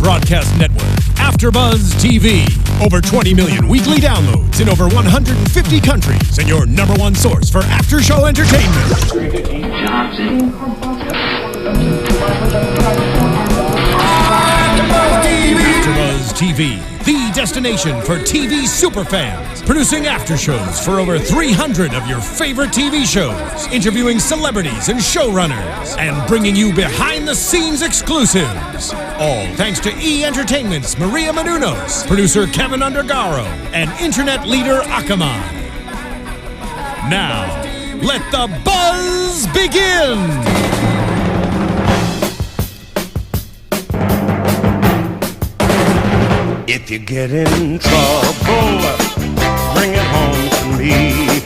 broadcast network, AfterBuzz TV. Over 20 million weekly downloads in over 150 countries, and your number one source for after-show entertainment. AfterBuzz TV, the destination for TV superfans. Producing aftershows for over 300 of your favorite TV shows. Interviewing celebrities and showrunners. And bringing you behind-the-scenes exclusives. All thanks to E! Entertainment's Maria Menounos, producer Kevin Undergaro, and internet leader Akamai. Now, let the buzz begin! If you get in trouble, bring it home to me.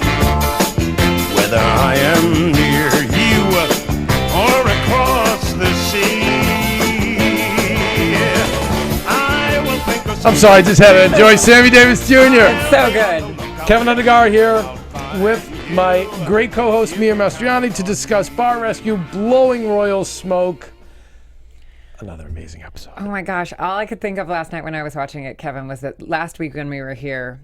Whether I am near you or across the sea, I will think of I'm sorry, I just had to enjoy Sammy Davis Jr. It's so good. Kevin Undergaro here with my great co-host Mia Mastriani to discuss Bar Rescue, Blowing Royal Smoke. Another amazing episode. Oh my gosh, all I could think of last night when I was watching it, Kevin, was that last week when we were here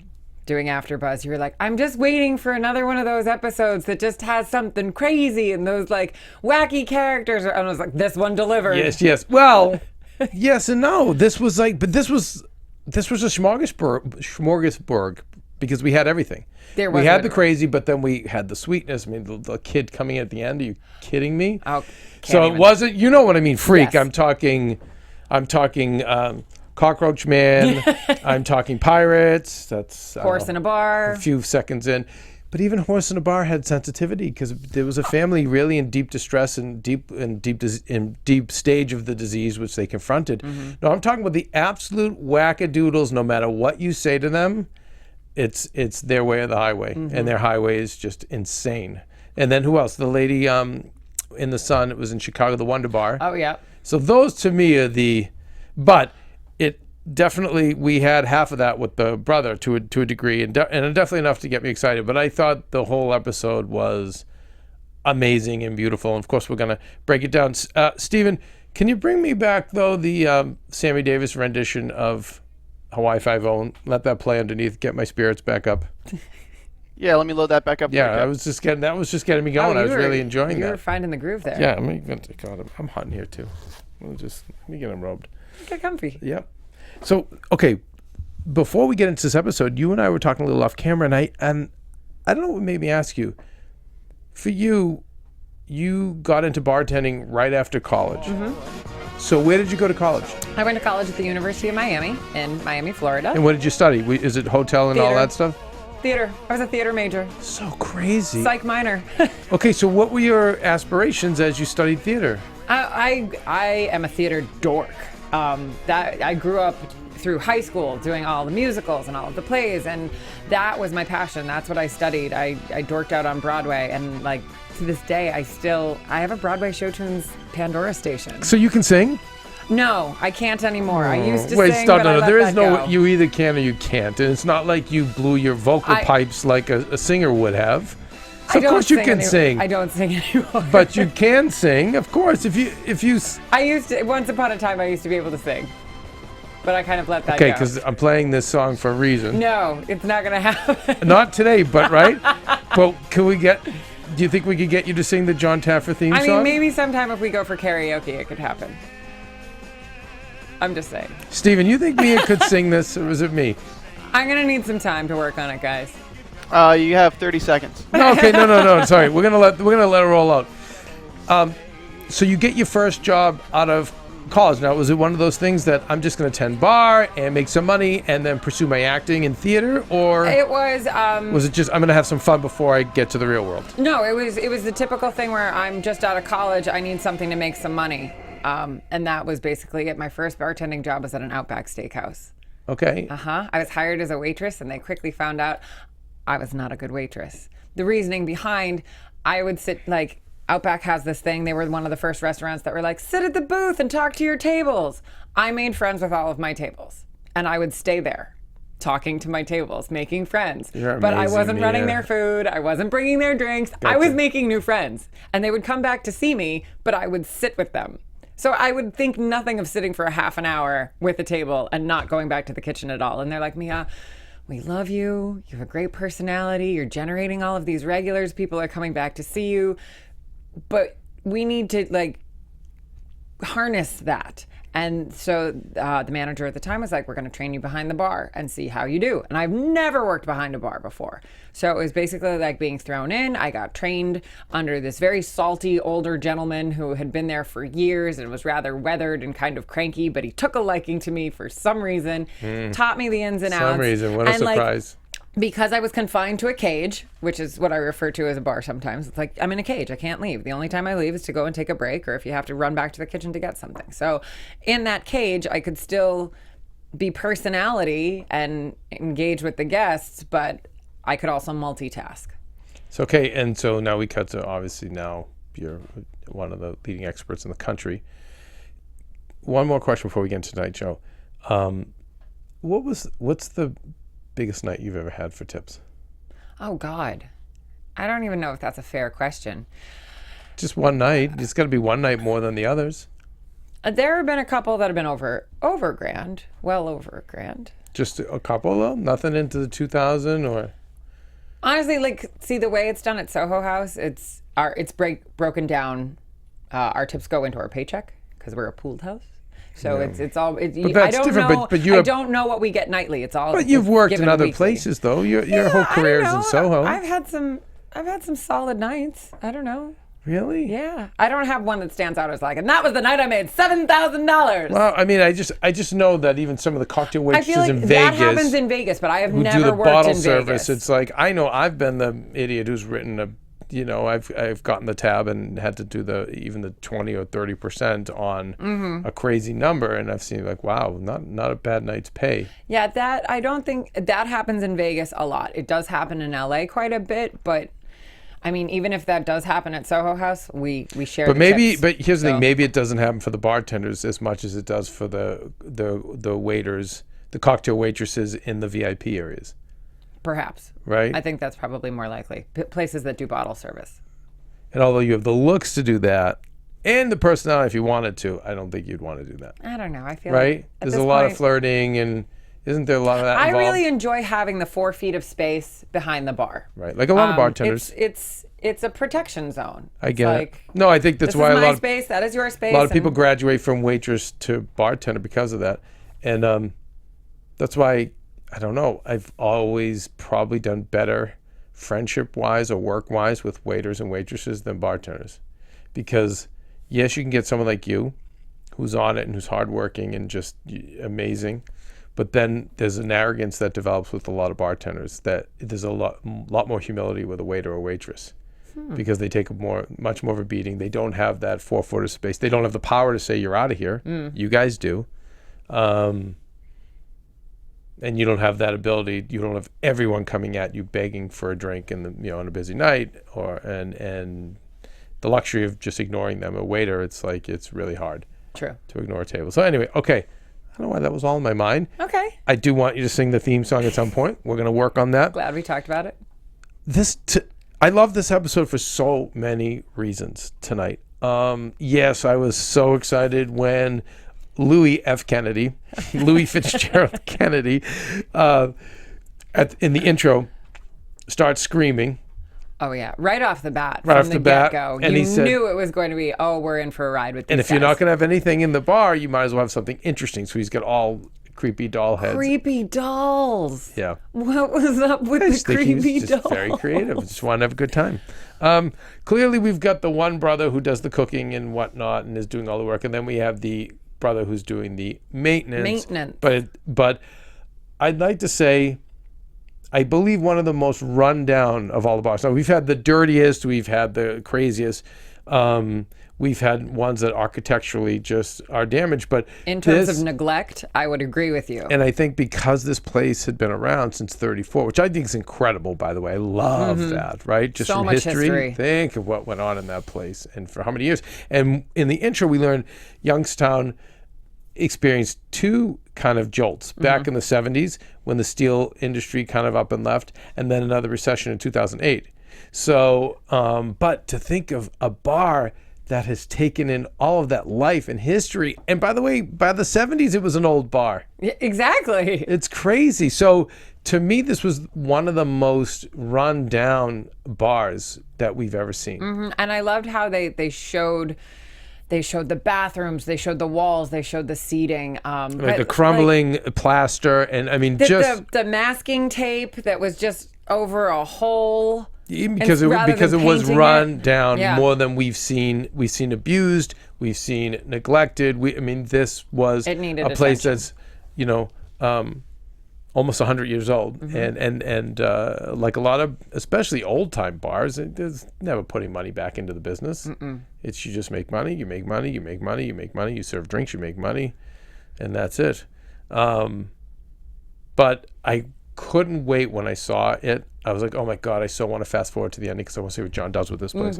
doing AfterBuzz, you were like, I'm just waiting for another one of those episodes that just has something crazy and those like wacky characters. And I was like, this one delivered. Yes. Well, yes and no. This was a smorgasbord because we had everything. We had the crazy, but then we had the sweetness. I mean, the kid coming in at the end. Are you kidding me? Oh, so it wasn't. You know what I mean? Freak. Yes. I'm talking. Cockroach Man. I'm talking pirates. That's Horse in a Bar. A few seconds in, but even Horse in a Bar had sensitivity because there was a family really in deep distress and deep stage of the disease which they confronted. Mm-hmm. No, I'm talking about the absolute wackadoodles. No matter what you say to them, it's their way or the highway, and their highway is just insane. And then who else? The lady in the Sun. It was in Chicago, the Wonder Bar. Oh yeah. So those to me are but it definitely, we had half of that with the brother to a degree, and definitely enough to get me excited. But I thought the whole episode was amazing and beautiful. And of course, we're gonna break it down. Steven, can you bring me back though the Sammy Davis rendition of Hawaii Five-0 and let that play underneath, get my spirits back up? Yeah, let me load that back up. Yeah, that was just getting me going. I was really enjoying that. You were finding the groove there. Yeah, I'm hot in here too. Let me get him robed. Get comfy. Yep. So, okay, before we get into this episode, you and I were talking a little off camera, and I don't know what made me ask you. For you got into bartending right after college. Mm-hmm. So where did you go to college? I went to college at the University of Miami in Miami, Florida. And what did you study? Is it hotel and Theater. all that stuff? Theater. I was a theater major. So crazy. Psych minor. Okay, so what were your aspirations as you studied theater? I am a theater dork. That I grew up through high school doing all the musicals and all of the plays, and that was my passion. That's what I studied. I dorked out on Broadway, and like to this day, I have a Broadway show tunes Pandora station. So you can sing? No, I can't anymore. I used to Wait, sing, stop! but No, I there let is that no. go. You either can or you can't, and it's not like you blew your vocal pipes like a singer would have. So of course you can sing. I don't sing anymore. But you can sing, of course. If you. I used to. Once upon a time, I used to be able to sing, but I kind of let that go. Okay, because I'm playing this song for a reason. No, it's not going to happen. Not today, but right. But can we get? Do you think we could get you to sing the John Taffer theme song? I mean, maybe sometime if we go for karaoke, it could happen. I'm just saying. Steven, you think Mia could sing this, or is it me? I'm going to need some time to work on it, guys. You have 30 seconds. No, okay, no. Sorry, we're gonna let it roll out. So you get your first job out of college. Now, was it one of those things that I'm just gonna attend bar and make some money and then pursue my acting in theater, or it was? Was it just I'm gonna have some fun before I get to the real world? No, it was the typical thing where I'm just out of college. I need something to make some money, and that was basically it. My first bartending job was at an Outback Steakhouse. Okay. I was hired as a waitress, and they quickly found out I was not a good waitress. The reasoning behind, I would sit, like, Outback has this thing. They were one of the first restaurants that were like, sit at the booth and talk to your tables. I made friends with all of my tables, and I would stay there talking to my tables, making friends. But I wasn't running their food. I wasn't bringing their drinks. Gotcha. I was making new friends, and they would come back to see me, but I would sit with them. So I would think nothing of sitting for a half an hour with a table and not going back to the kitchen at all. And they're like, Mia, we love you. You have a great personality. You're generating all of these regulars. People are coming back to see you. But we need to like harness that. And so the manager at the time was like, we're going to train you behind the bar and see how you do. And I've never worked behind a bar before. So it was basically like being thrown in. I got trained under this very salty older gentleman who had been there for years and was rather weathered and kind of cranky, but he took a liking to me for some reason, taught me the ins and outs. Some reason, what a and, surprise. Because I was confined to a cage, which is what I refer to as a bar sometimes. It's like, I'm in a cage. I can't leave. The only time I leave is to go and take a break or if you have to run back to the kitchen to get something. So in that cage, I could still be personality and engage with the guests, but I could also multitask. So, okay, and so now we cut to, obviously now you're one of the leading experts in the country. One more question before we get into tonight's show. What's the biggest night you've ever had for tips? Oh, God. I don't even know if that's a fair question. Just one night. It's got to be one night more than the others. There have been a couple that have been over grand, well over grand. Just a couple though? Nothing into the 2000 or? Honestly, like, see the way it's done at Soho House, it's broken down. Our tips go into our paycheck because we're a pooled house. So it's all. But that's I don't different. know. But I don't know what we get nightly. It's all. But you've worked in other weekly. places though. Your whole career is in Soho. I've had some solid nights. I don't know. Really? Yeah. I don't have one that stands out as like, and that was the night I made $7,000. Well, I mean, I just know that even some of the cocktail I waitresses feel like in that Vegas happens in Vegas, but I have who never do the worked bottle in service, Vegas. it's like I know I've been the idiot who's written I've gotten the tab and had to do even the 20 or 30% on a crazy number, and I've seen like, wow, not a bad night's pay. Yeah, I don't think that happens in Vegas a lot. It does happen in LA quite a bit, but I mean, even if that does happen at Soho House, we share. But the tips, but here's the thing: maybe it doesn't happen for the bartenders as much as it does for the waiters, the cocktail waitresses in the VIP areas. Perhaps. Right. I think that's probably more likely. Places that do bottle service. And although you have the looks to do that and the personality if you wanted to, I don't think you'd want to do that. I don't know. I feel right. Like There's a lot of flirting, and isn't there a lot of that involved? I really enjoy having the 4 feet of space behind the bar. Right. Like a lot of bartenders. It's a protection zone. I get it. No, I think that's why this is my space. That is your space. A lot of people graduate from waitress to bartender because of that, and that's why I don't know. I've always probably done better friendship-wise or work-wise with waiters and waitresses than bartenders, because yes, you can get someone like you, who's on it and who's hardworking and just amazing. But then there's an arrogance that develops with a lot of bartenders, that there's a lot more humility with a waiter or waitress, because they take much more of a beating. They don't have that 4 foot of space. They don't have the power to say you're out of here. You guys do, and you don't have that ability. You don't have everyone coming at you begging for a drink on a busy night, and the luxury of just ignoring them. A waiter, it's really hard. True. To ignore a table. So anyway, okay. I don't know why that was all in my mind. Okay. I do want you to sing the theme song at some point. We're going to work on that. Glad we talked about it. I love this episode for so many reasons tonight. Yes, I was so excited when Louis Fitzgerald Kennedy, in the intro, starts screaming. Oh yeah, right off the bat, right from off the the bat, get-go, and you he said, knew it was going to be, we're in for a ride with these and if guys. you're not going to have anything in the bar, you might as well have something interesting. So he's got all creepy doll heads. Creepy dolls. Yeah. What was up with the creepy dolls? Just very creative. Just want to have a good time. Clearly, we've got the one brother who does the cooking and whatnot and is doing all the work, and then we have the brother who's doing the maintenance. But I'd like to say, I believe one of the most run down of all the bars. So we've had the dirtiest, we've had the craziest, we've had ones that architecturally just are damaged. But in terms of neglect, I would agree with you. And I think because this place had been around since '34, which I think is incredible, by the way. I love that, right? Just so from much history. Think of what went on in that place and for how many years. And in the intro, we learned Youngstown experienced 2 kind of jolts back in the 70s when the steel industry kind of up and left, and then another recession in 2008. So, but to think of a bar that has taken in all of that life and history. And by the way, by the 70s, it was an old bar. Yeah, exactly. It's crazy. So to me, this was one of the most run down bars that we've ever seen. Mm-hmm. And I loved how they showed the bathrooms, they showed the walls, they showed the seating. Like the crumbling plaster. And I mean, the masking tape that was just over a hole. Because it was run down more than we've seen. We've seen abused. We've seen neglected. This was a place that's, almost 100 years old, and like a lot of, especially old time bars, there's never putting money back into the business. It's you just make money. You make money. You make money. You make money. You serve drinks. You make money, and that's it. But I couldn't wait when I saw it. I was like, oh my God, I so want to fast forward to the ending because I want to see what John does with this place.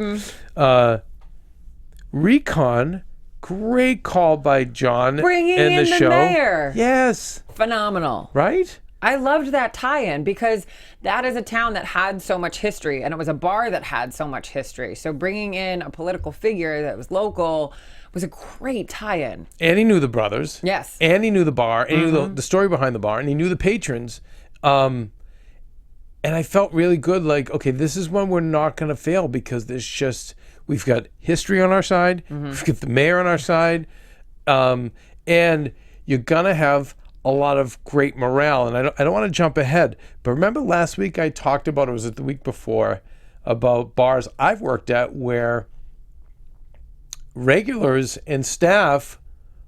Recon, great call by John. Bringing in the show. mayor. Yes. Phenomenal. Right? I loved that tie-in because that is a town that had so much history, and it was a bar that had so much history. So bringing in a political figure that was local was a great tie-in. And he knew the brothers. Yes. And he knew the bar, and he knew the story behind the bar, and he knew the patrons. And I felt really good, like, okay, this is when we're not going to fail because we've got history on our side, we've got the mayor on our side, and you're going to have a lot of great morale. And I don't want to jump ahead, but remember last week I talked about, or was it the week before, about bars I've worked at where regulars and staff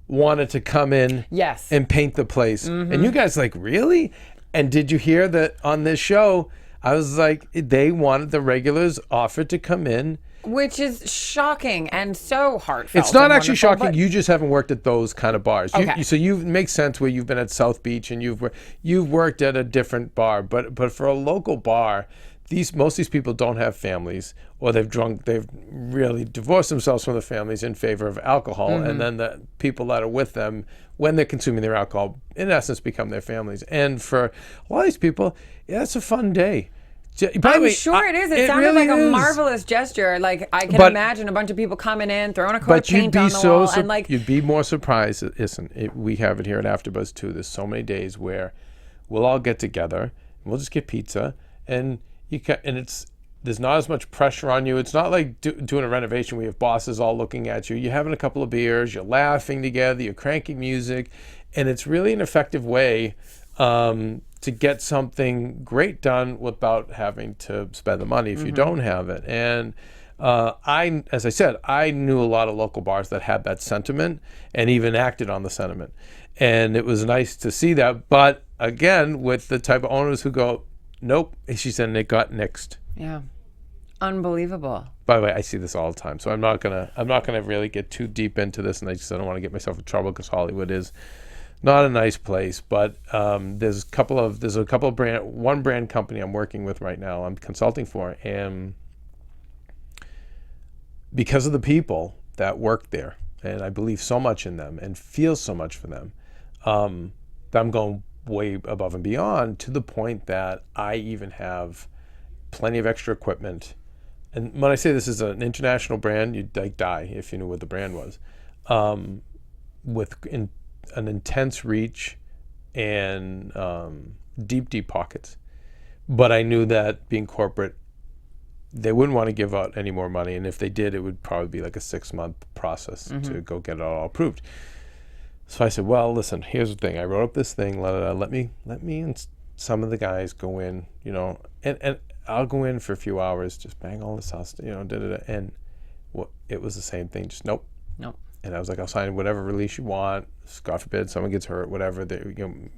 wanted to come in and paint the place. And you guys like, really? And did you hear that on this show, I was like, they wanted the regulars offered to come in. Which is shocking and so heartfelt. It's not actually wonderful, shocking. You just haven't worked at those kind of bars. Okay. So you makes sense where you've been at South Beach and you've worked at a different bar. But for a local bar, most of these people don't have families, or they've really divorced themselves from the families in favor of alcohol, and then the people that are with them when they're consuming their alcohol, in essence, become their families. And for a lot of these people, it's a fun day. I'm sure it is. It sounded really like a is. marvelous gesture. Like I can imagine a bunch of people coming in, throwing a coat of paint on the wall, and like you'd be more surprised. We have it here at AfterBuzz too. There's so many days where we'll all get together and we'll just get pizza, and there's not as much pressure on you. It's not like doing a renovation where you have bosses all looking at you. You're having a couple of beers, you're laughing together, you're cranking music, and it's really an effective way to get something great done without having to spend the money if you don't have it. And as I said, I knew a lot of local bars that had that sentiment and even acted on the sentiment. And it was nice to see that. But again, with the type of owners who go, nope, she said, and it got nixed. Yeah. Unbelievable. By the way, I see this all the time, so I'm not gonna really get too deep into this, and I don't want to get myself in trouble because Hollywood is not a nice place. But there's a couple of one brand company I'm working with right now, I'm consulting for, and because of the people that work there, and I believe so much in them and feel so much for them, I'm going way above and beyond to the point that I even have plenty of extra equipment. And when I say this is an international brand, you'd like die if you knew what the brand was, with an intense reach and deep pockets. But I knew that being corporate, they wouldn't want to give out any more money, and if they did, it would probably be like a 6-month process to go get it all approved. So I said, well, listen, here's the thing. I wrote up this thing. Let me and some of the guys go in, and I'll go in for a few hours, just bang all this house, and it was the same thing. Just nope. And I was like, I'll sign whatever release you want. God forbid someone gets hurt, whatever.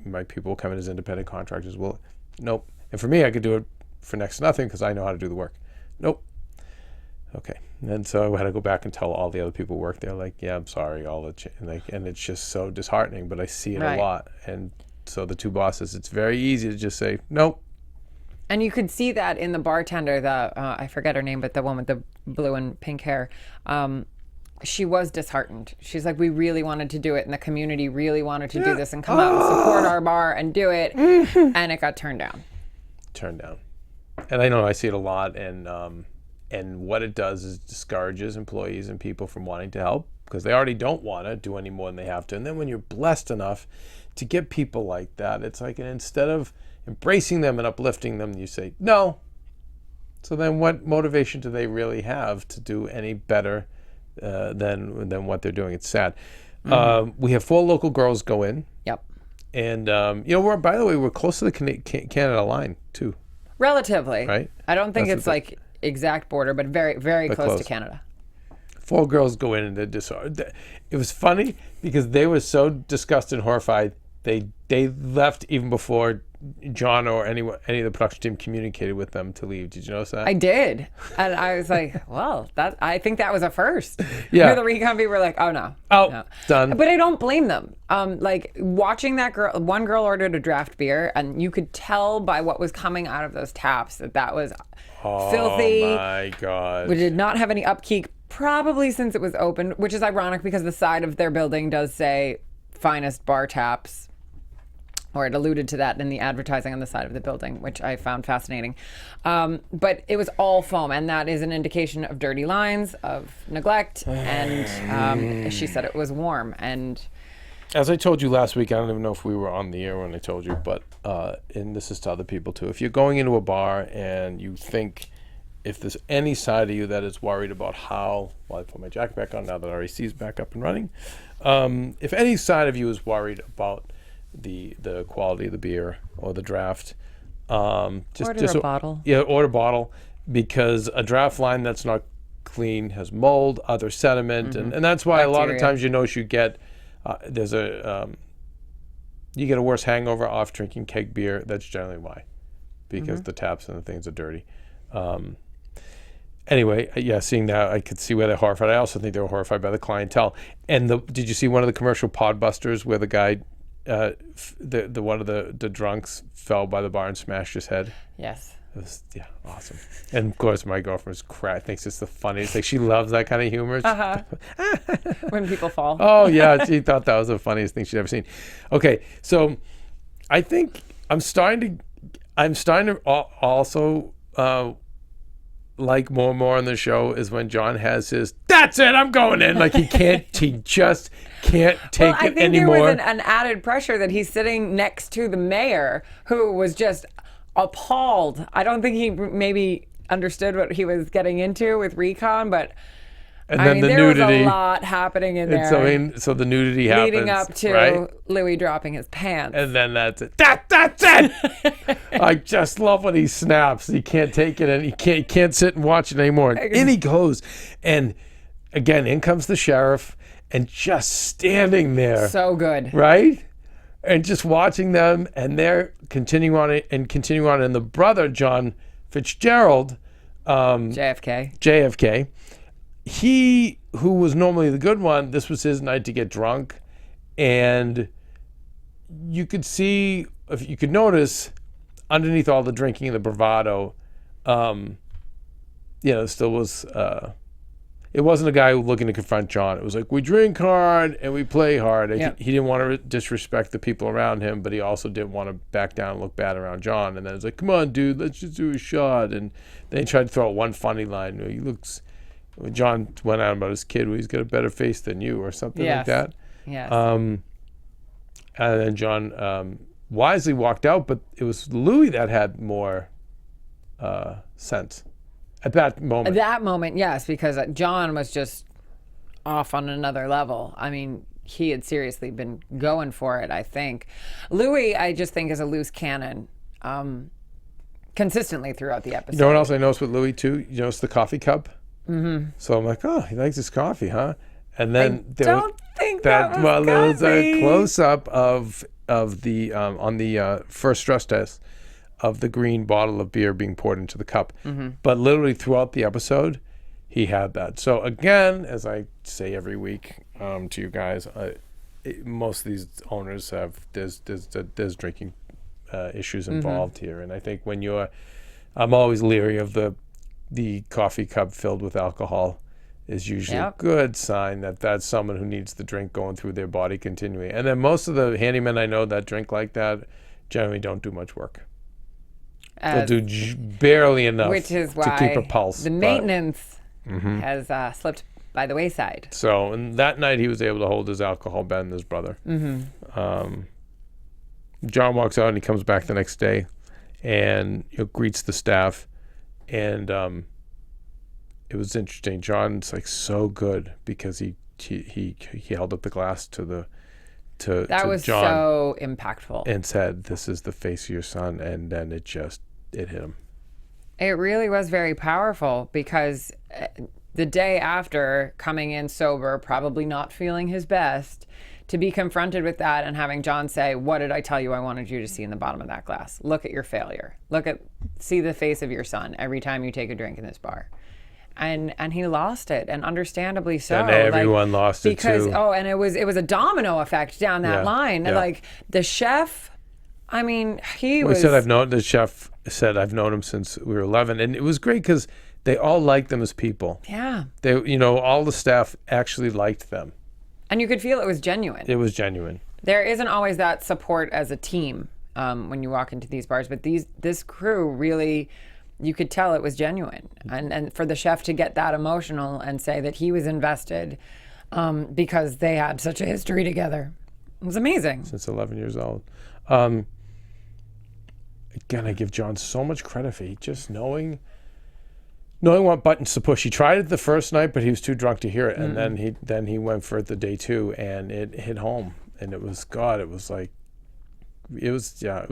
My people will come in as independent contractors. Well, nope. And for me, I could do it for next to nothing because I know how to do the work. Nope. Okay. And so I had to go back and tell all the other people who work there, like, yeah, I'm sorry, and it's just so disheartening, but I see it a lot. And so the two bosses, it's very easy to just say, nope. And you could see that in the bartender, I forget her name, but the one with the blue and pink hair. She was disheartened. She's like, we really wanted to do it, and the community really wanted to do this and come out and support our bar and do it, and it got turned down. And I know I see it a lot, and And what it does is discourages employees and people from wanting to help because they already don't want to do any more than they have to. And then when you're blessed enough to get people like that, it's like, and instead of embracing them and uplifting them, you say, no. So then what motivation do they really have to do any better than what they're doing? It's sad. We have 4 local girls go in. Yep. And, by the way, we're close to the Canada line, too. Relatively. Right? I don't think it's like exact border, but very, very close to Canada. 4 girls go in and they're disarmed. It was funny because they were so disgusted and horrified. They left even before John or any of the production team communicated with them to leave. Did you notice that? I did, and I was like, "Well, I think that was a first." Yeah. The recon people were like, "Oh no, no. Done." But I don't blame them. Like watching that girl. One girl ordered a draft beer, and you could tell by what was coming out of those taps that was filthy. Oh my God! We did not have any upkeep, probably since it was open, which is ironic because the side of their building does say "finest bar taps." Or it alluded to that in the advertising on the side of the building, which I found fascinating. But it was all foam, and that is an indication of dirty lines, of neglect, and she said it was warm. And as I told you last week, I don't even know if we were on the air when I told you, but and this is to other people too. If you're going into a bar and you think, if there's any side of you that is worried about how, well, I put my jacket back on now that REC is back up and running. If any side of you is worried about the quality of the beer or the draft, order a bottle. Yeah, order a bottle, because a draft line that's not clean has mold, other sediment, and that's why Bacteria. a lot of times you get you get a worse hangover off drinking keg beer. That's generally why, because the taps and the things are dirty. Anyway, yeah, seeing that, I could see where they're horrified. I also think they were horrified by the clientele. And did you see one of the commercial Podbusters where the guy, one of the drunks fell by the bar and smashed his head? Yes. It was, yeah, awesome. And of course, my girlfriend's thinks it's the funniest. Like, she loves that kind of humor. When people fall. Oh yeah, she thought that was the funniest thing she'd ever seen. Okay, so I think I'm starting to also like more and more on the show is when John has his, that's it, I'm going in. Like he just can't take it anymore. There was an added pressure that he's sitting next to the mayor, who was just appalled. I don't think he maybe understood what he was getting into with Recon, but and then the there nudity. was a lot happening in there. So the nudity happens, leading up to right? Louis dropping his pants. And then that's it. That's it. I just love when he snaps. He can't take it, and he can't sit and watch it anymore. And in he goes, and again, in comes the sheriff, and just standing there. So good, right? And just watching them, and they're continuing on it and continuing on. And the brother, John Fitzgerald, JFK. He, who was normally the good one, this was his night to get drunk. And you could see, if you could notice, underneath all the drinking and the bravado, still was, it wasn't a guy looking to confront John. It was like, we drink hard and we play hard. Yep. He didn't want to disrespect the people around him, but he also didn't want to back down and look bad around John. And then it's like, come on, dude, let's just do a shot. And then he tried to throw out one funny line. He looks... John went on about his kid, well, he's got a better face than you, or something like that. Yes. And then John wisely walked out, but it was Louis that had more sense at that moment. At that moment, yes, because John was just off on another level. I mean, he had seriously been going for it, I think. Louis, I just think, is a loose cannon consistently throughout the episode. You know what else I noticed with Louis, too? You notice the coffee cup? Mm-hmm. So I'm like, oh, he likes his coffee, huh? And then there was a close up of the on the first stress test of the green bottle of beer being poured into the cup. Mm-hmm. But literally throughout the episode, he had that. So again, as I say every week to you guys, most of these owners have there's drinking issues involved here, and I think when I'm always leery of the coffee cup filled with alcohol is usually a good sign that that's someone who needs the drink going through their body continually. And then most of the handymen I know that drink like that generally don't do much work. They'll do barely enough which is to why keep a pulse. the maintenance has slipped by the wayside. So, and that night he was able to hold his alcohol, Ben, his brother. John walks out and he comes back the next day and greets the staff. And it was interesting. John's like so good because he held up the glass to was John so impactful and said, "This is the face of your son," and then it hit him. It really was very powerful because the day after coming in sober, probably not feeling his best, to be confronted with that and having John say, "What did I tell you I wanted you to see in the bottom of that glass? Look at your failure. See the face of your son every time you take a drink in this bar." And he lost it, and understandably so. And everyone lost it too. And it was a domino effect down that line. Yeah. Like the chef, I mean, the chef said I've known him since we were 11, and it was great because they all liked them as people. Yeah. They, all the staff actually liked them. And you could feel it was genuine. It was genuine. There isn't always that support as a team when you walk into these bars, but this crew really, you could tell it was genuine. And for the chef to get that emotional and say that he was invested because they had such a history together, it was amazing. Since 11 years old. Again, I give John so much credit for just knowing what buttons to push. He tried it the first night, but he was too drunk to hear it. And then he went for it the day 2, and it hit home. And it was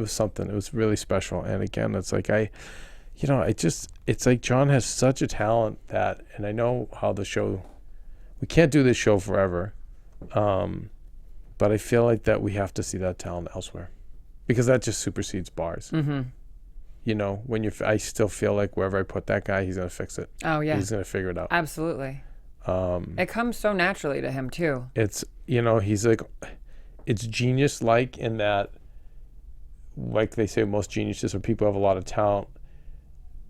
something. It was really special. And again, it's like it's like John has such a talent that, and I know how we can't do this show forever. But I feel like that we have to see that talent elsewhere because that just supersedes bars. Mm-hmm. I still feel like wherever I put that guy, he's going to fix it. Oh, yeah. He's going to figure it out. Absolutely. It comes so naturally to him, too. It's, he's like, it's genius-like in that, like they say, most geniuses are people who have a lot of talent.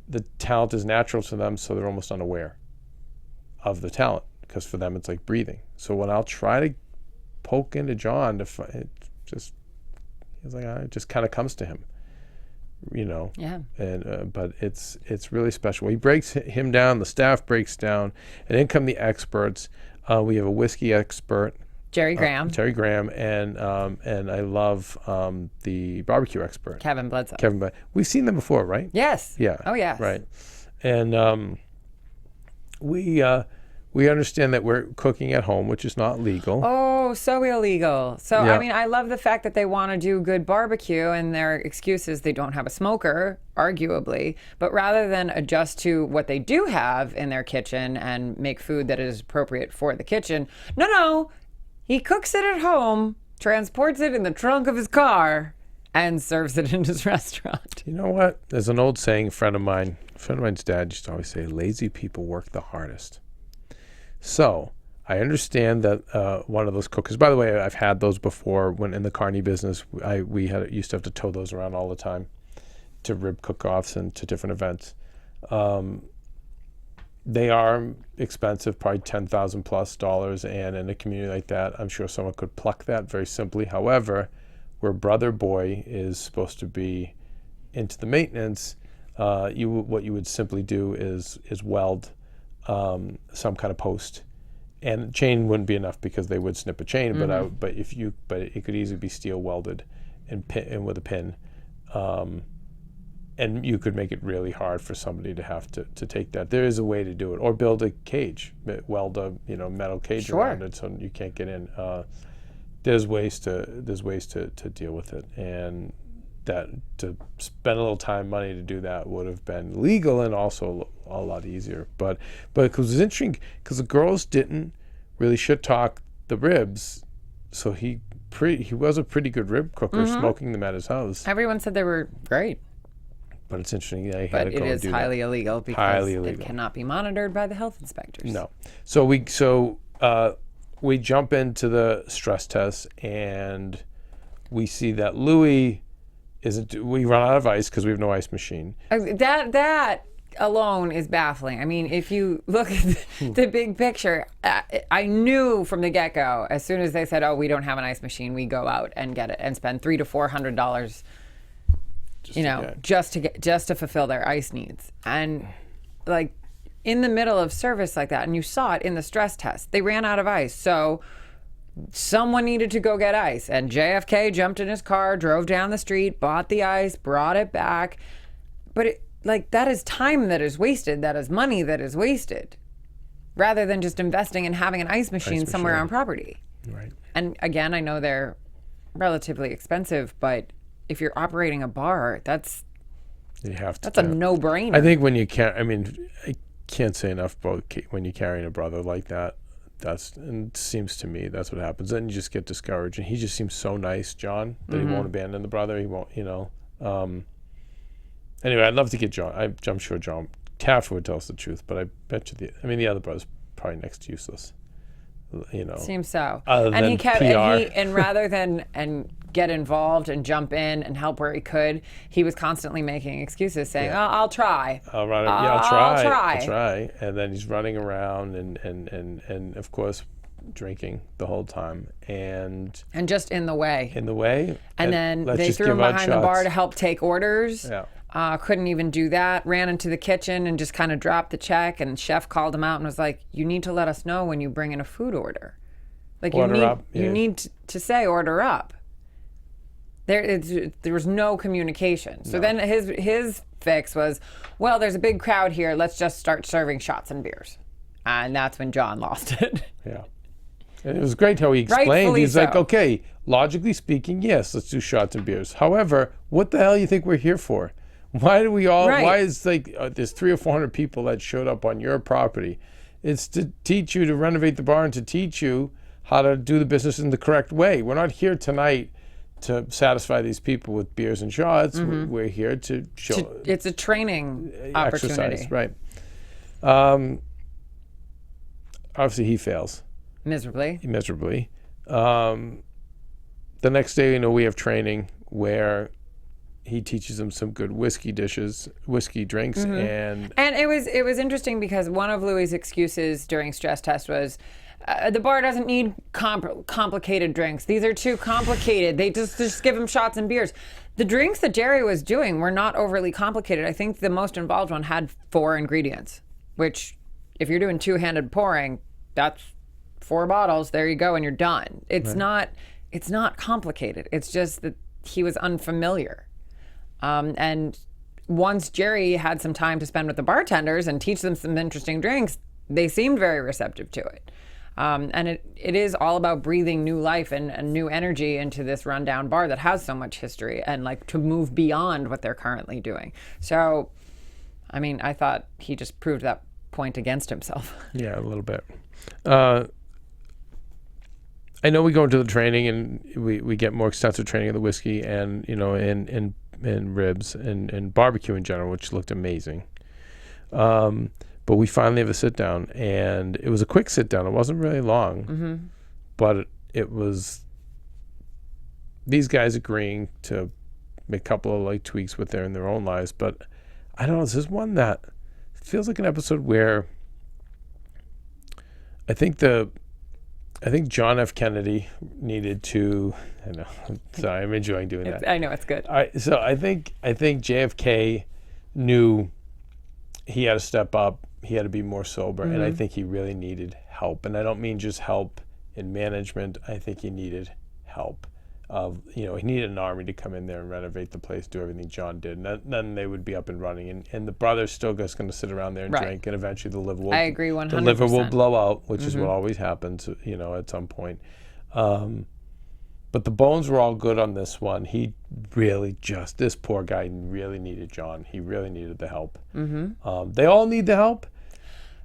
The talent is natural to them, so they're almost unaware of the talent because for them, it's like breathing. So when I'll try to poke into John, it just kind of comes to him. Yeah. And but it's really special. He breaks him down. The staff breaks down, and then come the experts. We have a whiskey expert, Jerry Graham, and I love the barbecue expert, Kevin Bledsoe. We've seen them before, right? Yes. Yeah. Oh, yes. Right. And we understand that we're cooking at home, which is not legal. Oh, so illegal. So, Yeah. I mean, I love the fact that they want to do good barbecue and their excuse is they don't have a smoker, arguably. But rather than adjust to what they do have in their kitchen and make food that is appropriate for the kitchen, no. He cooks it at home, transports it in the trunk of his car, and serves it in his restaurant. You know what? There's an old saying, a friend of mine's dad used to always say, lazy people work the hardest. So I understand that one of those cookers, by the way, I've had those before when in the carny business. We used to have to tow those around all the time to rib cook-offs and to different events. They are expensive, probably $10,000+ and in a community like that, I'm sure someone could pluck that very simply. However, where Brother Boy is supposed to be into the maintenance, what you would simply do is weld some kind of post, and chain wouldn't be enough because they would snip a chain. Mm-hmm. But it could easily be steel welded and with a pin, and you could make it really hard for somebody to have to take that. There is a way to do it, or build a cage, weld a metal cage around it so you can't get in. There's ways to deal with it, and that to spend a little time, money to do that would have been legal and also a lot easier. But it was interesting because the girls didn't really shit talk the ribs, so he was a pretty good rib cooker, smoking them at his house. Everyone said they were great. But it's interesting. Yeah, he had But to go it and is do highly that. illegal because Highly illegal. it cannot be monitored by the health inspectors. No. So we jump into the stress test and we see that Louis we run out of ice because we have no ice machine. That alone is baffling. I mean, if you look at the big picture, I knew from the get-go, as soon as they said, "Oh, we don't have an ice machine," we go out and get it and spend $300 to $400 just to fulfill their ice needs. And like in the middle of service like that, and you saw it in the stress test, they ran out of ice. So someone needed to go get ice, and JFK jumped in his car, drove down the street, bought the ice, brought it back. But that is time that is wasted. That is money that is wasted, rather than just investing in having an ice machine somewhere on property. Right. And again, I know they're relatively expensive, but if you're operating a bar, that's a no-brainer. I think when you can't, I can't say enough about when you're carrying a brother like that. And it seems to me that's what happens. Then you just get discouraged, and he just seems so nice, John, that he won't abandon the brother. He won't, Anyway, I'd love to get John. I'm sure John Taffer would tell us the truth, but I bet you the other brother's probably next to useless. Seems so. And he kept and rather than get involved and jump in and help where he could, he was constantly making excuses, saying, I'll try. I'll try. And then he's running around and of course drinking the whole time and just in the way. And then they threw him behind the bar to help take orders. Yeah. Couldn't even do that. Ran into the kitchen and just kind of dropped the check. And chef called him out and was like, "You need to let us know when you bring in a food order. Like you need to say order up." There was no communication. So then his fix was, well, there's a big crowd here. Let's just start serving shots and beers. And that's when John lost it. Yeah. And it was great how he explained. Rightfully He's so. like, okay, logically speaking, yes, let's do shots and beers. However, what the hell do you think we're here for? Why do we all, why is there's 300 or 400 people that showed up on your property? It's to teach you to renovate the bar and to teach you how to do the business in the correct way. We're not here tonight to satisfy these people with beers and shots. We're here to show. It's a training opportunity. Exercise, right. Obviously, he fails. Miserably. The next day, we have training where he teaches them some good whiskey drinks, and it was interesting because one of Louis' excuses during stress test was, the bar doesn't need complicated drinks. These are too complicated. They just give them shots and beers. The drinks that Jerry was doing were not overly complicated. I think the most involved one had 4 ingredients, which if you're doing two-handed pouring, that's 4 bottles. There you go, and you're done. It's not complicated. It's just that he was unfamiliar. And once Jerry had some time to spend with the bartenders and teach them some interesting drinks, they seemed very receptive to it. And it is all about breathing new life and new energy into this rundown bar that has so much history, and to move beyond what they're currently doing. So, I thought he just proved that point against himself. Yeah, a little bit. I know we go into the training and we get more extensive training of the whiskey and and ribs and barbecue in general, which looked amazing. But we finally have a sit down, and it was a quick sit down. It wasn't really long, but it was these guys agreeing to make a couple of tweaks with in their own lives. But I don't know. This is one that feels like an episode where I think John F. Kennedy needed to. I know. Sorry, I'm enjoying doing that. I know it's good. So I think JFK knew he had to step up. He had to be more sober, and I think he really needed help. And I don't mean just help in management. I think he needed help. He needed an army to come in there and renovate the place, do everything John did, and then they would be up and running. And the brother's still just going to sit around there and drink, and eventually the liver will. I agree 100%. The liver will blow out, which is what always happens, at some point. But the bones were all good on this one. He really this poor guy really needed John. He really needed the help. They all need the help,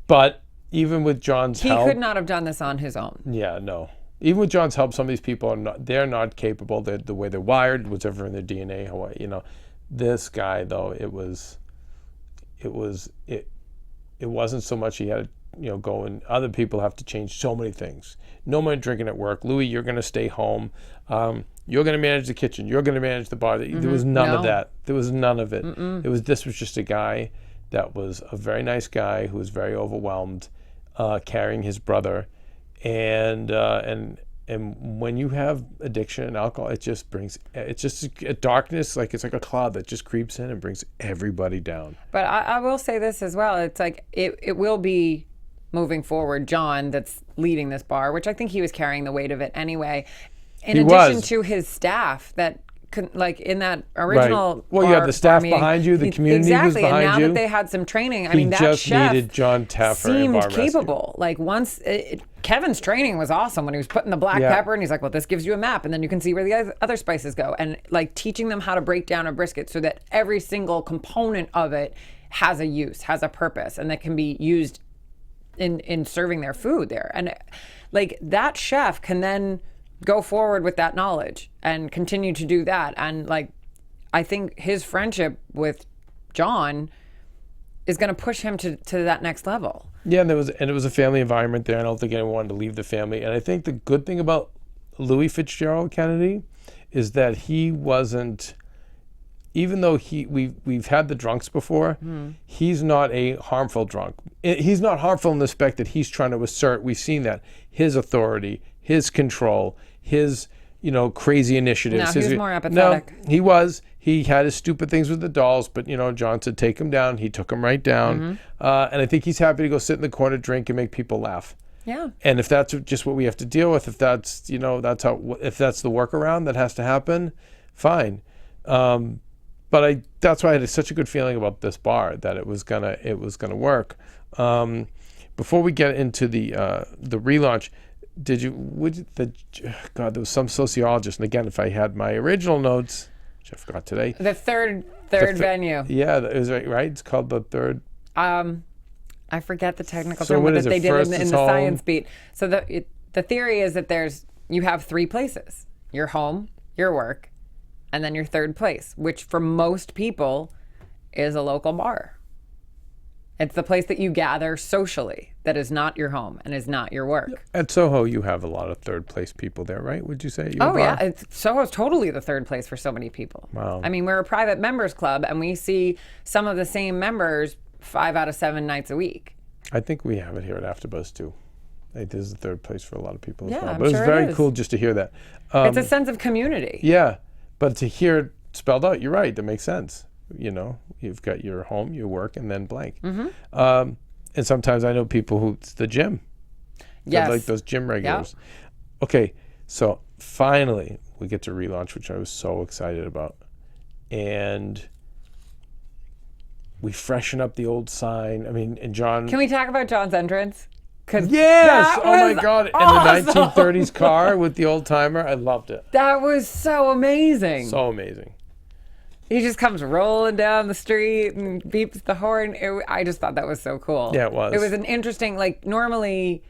but even with John's help, he could not have done this on his own. Yeah, no. Even with John's help, some of these people they're not capable. The way they're wired, whatever in their DNA, This guy though, it wasn't so much he had to go, and other people have to change so many things. No more drinking at work. Louis, you're going to stay home. You're going to manage the kitchen. You're going to manage the bar. There was none of that. There was none of it. This was just a guy that was a very nice guy who was very overwhelmed, carrying his brother, and And when you have addiction and alcohol, it's just a darkness, like it's like a cloud that just creeps in and brings everybody down. But I will say this as well. It's like it will be moving forward, John that's leading this bar, which I think he was carrying the weight of it anyway. In addition to his staff that like in that original Well, you had the staff behind you, the community was behind and now you. that they had some training, I He mean, that just chef needed John Taffer and seemed bar rescue. capable. Like once Kevin's training was awesome when he was putting the black pepper and he's like, well, this gives you a map and then you can see where the other spices go, and like teaching them how to break down a brisket so that every single component of it has a use, has a purpose, and that can be used in serving their food there. And like that chef can then go forward with that knowledge and continue to do that. And like I think his friendship with John is going to push him to that next level. Yeah, and it was a family environment there. I don't think anyone wanted to leave the family. And I think the good thing about Louis Fitzgerald Kennedy is that he wasn't, even though we've had the drunks before, he's not a harmful drunk. He's not harmful in the respect that he's trying to assert, we've seen that, his authority, his control, his crazy initiatives. No, he was more apathetic. No, he was. He had his stupid things with the dolls, but John said take him down. He took him right down, and I think he's happy to go sit in the corner, drink, and make people laugh. Yeah. And if that's just what we have to deal with, if that's if that's the workaround that has to happen, fine. But that's why I had such a good feeling about this bar, that it was gonna work. Before we get into the relaunch, there was some sociologist, and again, if I had my original notes, which I forgot today. The third venue. Yeah, it was right. It's called the third. I forget the technical So term what that is it? they did First in is the home. science beat. So the theory is that you have three places: your home, your work, and then your third place, which for most people is a local bar. It's the place that you gather socially that is not your home and is not your work. At Soho, you have a lot of third place people there, right? Would you say? Yeah, Soho's totally the third place for so many people. Wow. I mean, we're a private members club, and we see some of the same members 5 out of 7 nights a week. I think we have it here at AfterBuzz too. This is the third place for a lot of people as well. I'm But sure it was it very is. cool just to hear that. It's a sense of community. Yeah, but to hear it spelled out, you're right. That makes sense. You've got your home, your work, and then blank. And sometimes I know people who it's the gym. Yes. They're like those gym regulars. Okay, so finally we get to relaunch, which I was so excited about, and we freshen up the old sign. I mean, and John. Can we talk about John's entrance? Yes! Oh my God! Awesome. In the 1930s car with the old timer, I loved it. That was so amazing. So amazing. He just comes rolling down the street and beeps the horn. I just thought that was so cool. Yeah, it was. It was an interesting, like, normally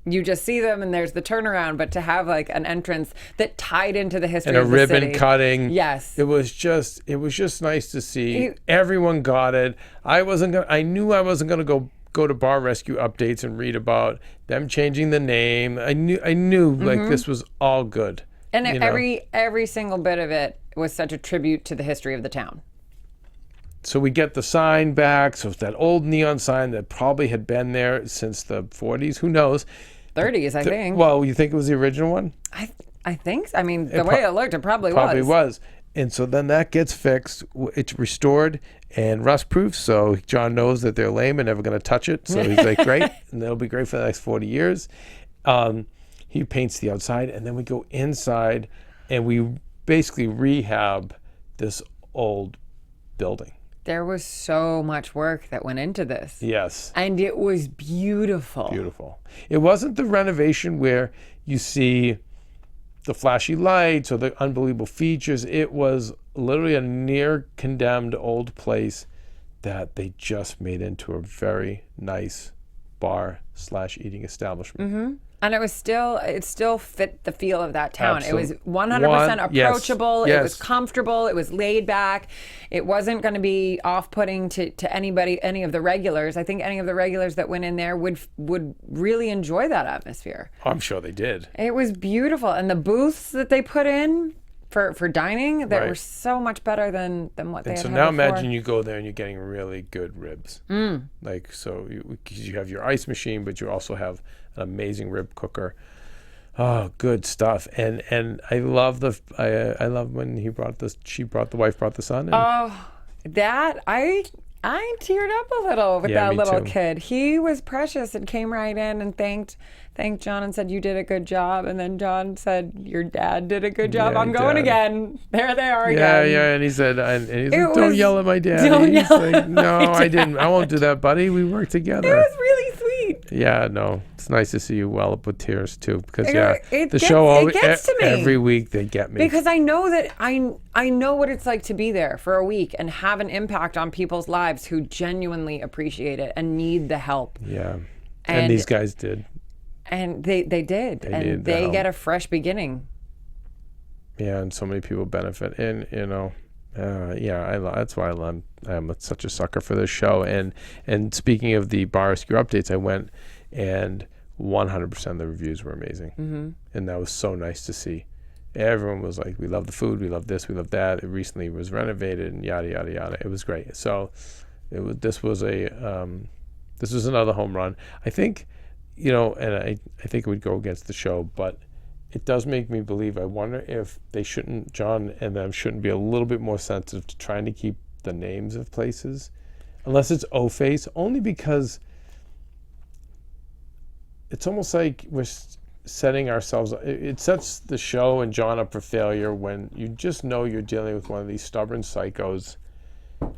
you just see them and there's the turnaround, but to have like an entrance that tied into the history And a of the ribbon city. cutting. Yes. It was just nice to see. Everyone got it. I knew I wasn't gonna go to bar rescue updates and read about them changing the name. I knew like this was all good. And every single bit of it was such a tribute to the history of the town. So we get the sign back. So it's that old neon sign that probably had been there since the 40s. Who knows? 30s, I think. Well, you think it was the original one? I think so. I mean, the way it looked, it probably was. And so then that gets fixed. It's restored and rust-proof. So John knows that they're lame and never going to touch it. So he's like, great. And that'll be great for the next 40 years. He paints the outside. And then we go inside and we basically rehab this old building. There was so much work that went into this. Yes. And it was beautiful. Beautiful. It wasn't the renovation where you see the flashy lights or the unbelievable features. It was literally a near condemned old place that they just made into a very nice bar/eating establishment. And it still fit the feel of that town. Absolutely. It was 100% approachable. Yes. It was comfortable. It was laid back. It wasn't going to be off-putting to anybody, any of the regulars. I think any of the regulars that went in there would really enjoy that atmosphere. I'm sure they did. It was beautiful. And the booths that they put in for dining that Right. were so much better than what they And had so had now before. imagine you go there and you're getting really good ribs. Like, so you have your ice machine, but you also have an amazing rib cooker. Oh, good stuff. And I love I love when the wife brought the son. And, I teared up a little with Yeah, that me little too. kid. He was precious and came right in and thanked John and said, "You did a good job." And then John said, "Your dad did a good job. Yeah, I'm going Dad. again." There they are Yeah, again. yeah, and he said, It "Don't was- yell at my dad." don't He's yell like, at "No, my I didn't. I won't do that, buddy. We work It together." was really sweet. Yeah, no, it's nice to see you well up with tears too, because It the gets- show it always gets to me. every week they get me. Because I know that I know what it's like to be there for a week and have an impact on people's lives who genuinely appreciate it and need the help. Yeah, and And- these guys did. And they did. And needed the they help. get a fresh beginning. Yeah, and so many people benefit, and that's why I'm such a sucker for this show. And speaking of the Bar Rescue updates, I went, and 100% of the reviews were amazing, and that was so nice to see. Everyone was like, "We love the food, we love this, we love that." It recently was renovated, and yada yada yada. It was great. So, this was another home run. I think, and I think it would go against the show, but it does make me believe. I wonder if John and them shouldn't be a little bit more sensitive to trying to keep the names of places, unless it's O-Face, only because it's almost like we're setting ourselves. It sets the show and John up for failure when you just know you're dealing with one of these stubborn psychos,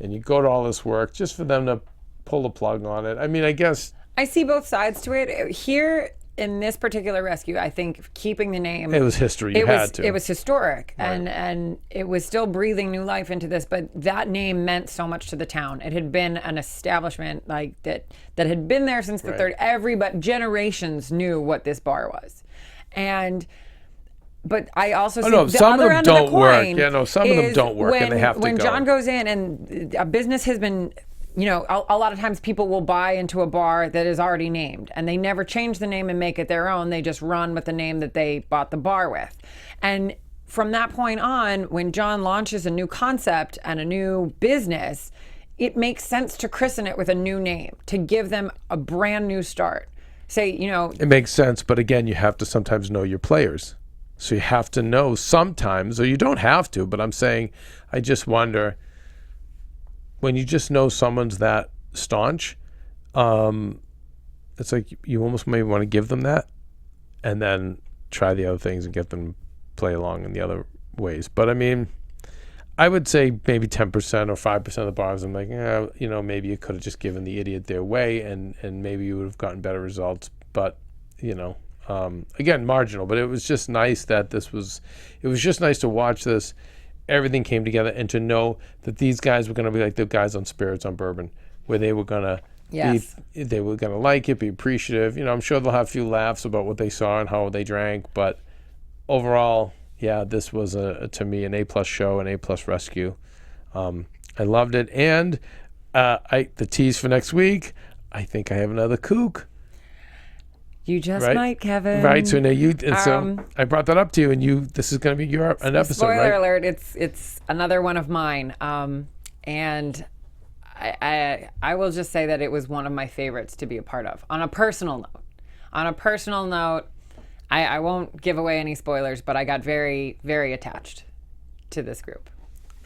and you go to all this work just for them to pull the plug on it. I mean, I guess. I see both sides to it. Here in this particular rescue, I think keeping the name. It was history. You had to. It was historic, Right. and it was still breathing new life into this. But that name meant so much to the town. It had been an establishment like that had been there since the Right. third. Everybody, generations knew what this bar was, But I also see the some of other them end don't of the work. coin. Yeah, no, some of them is don't work, and they have to when go. John goes in and a business has been. A lot of times people will buy into a bar that is already named and they never change the name and make it their own. They just run with the name that they bought the bar with. And from that point on, when John launches a new concept and a new business, it makes sense to christen it with a new name, to give them a brand new start. Say, It makes sense, but again, you have to sometimes know your players. So you have to know sometimes, or you don't have to, but I'm saying, I just wonder, when you just know someone's that staunch, it's like you almost maybe want to give them that and then try the other things and get them play along in the other ways. But I mean, I would say maybe 10% or 5% of the bars, I'm like, maybe you could have just given the idiot their way and maybe you would have gotten better results. But, again, marginal. But it was just nice that it was just nice to watch this. Everything came together, and to know that these guys were going to be like the guys on Spirits on Bourbon, where they were going to they were going to like it, be appreciative. I'm sure they'll have a few laughs about what they saw and how they drank, but overall, yeah, this was to me an A+ show, an A+ rescue. I loved it, and the tease for next week, I think I have another kook. you just Right. might, Kevin. Right, so now so I brought that up to you, and this is going to be an episode, Spoiler right? alert! It's another one of mine, and I will just say that it was one of my favorites to be a part of. On a personal note, I won't give away any spoilers, but I got very, very attached to this group.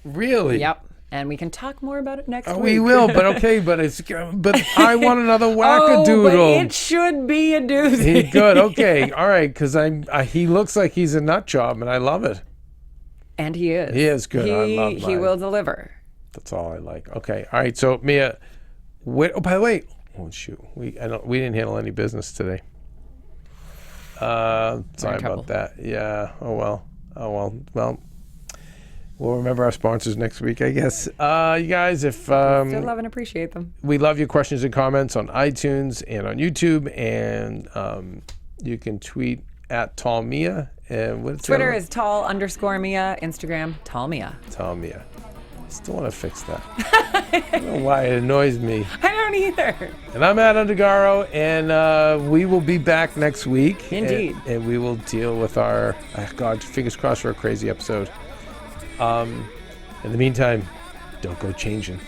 Really? Yep, and we can talk more about it next week. We will, but okay, but I want another Oh, wackadoodle. but it should be a doozy. Good, okay, all right, because he looks like he's a nut job, and I love it. And he is. He is good. I love He mine. will deliver. That's all I like. Okay, all right. So Mia, by the way, shoot, we didn't handle any business today. Sorry trouble. about that. Yeah. Oh well. Well, we'll remember our sponsors next week, I guess. You guys, if Still love and appreciate them. we love your questions and comments on iTunes and on YouTube, and you can tweet at Tall Mia, and what's the Twitter other- is tall_Mia. Instagram, tall Mia. Tall Mia. Still want to fix that. I don't know why it annoys me. I don't either. And I'm Adam DeGaro, and we will be back next week. Indeed. And we will deal with our, fingers crossed for a crazy episode. In the meantime, don't go changing.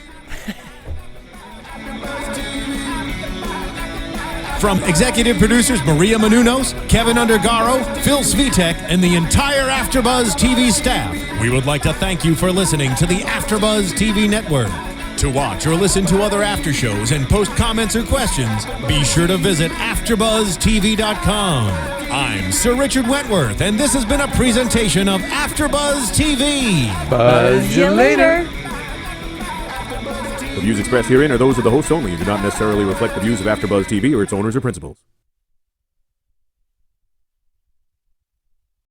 From executive producers Maria Menounos, Kevin Undergaro, Phil Svitek, and the entire AfterBuzz TV staff, we would like to thank you for listening to the AfterBuzz TV network. To watch or listen to other after shows and post comments or questions, be sure to visit AfterBuzzTV.com. I'm Sir Richard Wentworth, and this has been a presentation of AfterBuzz TV. Buzz you later. The views expressed herein are those of the hosts only and do not necessarily reflect the views of AfterBuzz TV or its owners or principals.